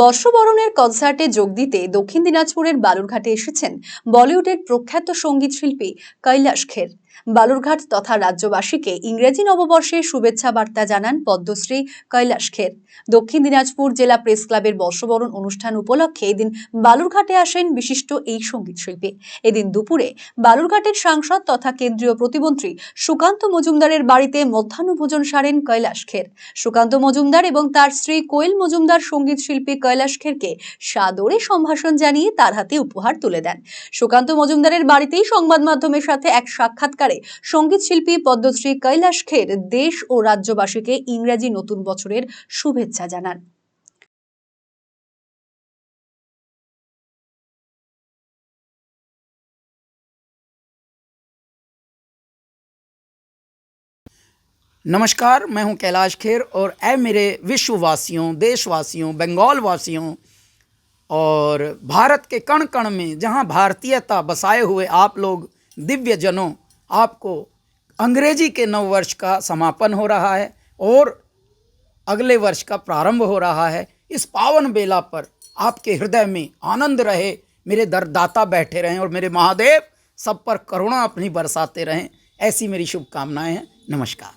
বর্ষবরণের কনসার্টে যোগ দিতে দক্ষিণ দিনাজপুরের বালুরঘাটে এসেছেন বলিউডের প্রখ্যাত সঙ্গীত শিল্পী কৈলাশ খের। বালুরঘাট তথা রাজ্যবাসীকে ইংরেজি নববর্ষের শুভেচ্ছা বার্তা জানান পদ্মশ্রী কৈলাশ খের। দক্ষিণ দিনাজপুর জেলা প্রেস ক্লাবের বর্ষবরণ অনুষ্ঠান উপলক্ষে এদিন বালুরঘাটে আসেন বিশিষ্ট এই সঙ্গীত শিল্পী। এদিন দুপুরে বালুরঘাটের সাংসদ তথা কেন্দ্রীয় প্রতিমন্ত্রী সুকান্ত মজুমদারের বাড়িতে মধ্যাহ্নভোজন সারেন কৈলাশ খের। সুকান্ত মজুমদার এবং তার স্ত্রী কোয়েল মজুমদার সঙ্গীত শিল্পী কৈলাশ খেরকে সাদরে সম্ভাষণ জানিয়ে তার হাতে উপহার তুলে দেন। সুকান্ত মজুমদারের বাড়িতেই সংবাদ মাধ্যমের সাথে এক সাক্ষাৎকারে সঙ্গীত শিল্পী পদ্মশ্রী কৈলাশ খের দেশ ও রাজ্যবাসীকে ইংরেজি নতুন বছরের শুভেচ্ছা জানান। नमस्कार, मैं हूं कैलाश खेर और ऐ मेरे विश्ववासियों, देशवासियों, बंगाल वासियों और भारत के कण कण में जहां भारतीयता बसाए हुए आप लोग दिव्य जनों, आपको अंग्रेजी के नव वर्ष का समापन हो रहा है और अगले वर्ष का प्रारंभ हो रहा है। इस पावन बेला पर आपके हृदय में आनंद रहे, मेरे दरदाता बैठे रहें और मेरे महादेव सब पर करुणा अपनी बरसाते रहें, ऐसी मेरी शुभकामनाएं हैं। नमस्कार।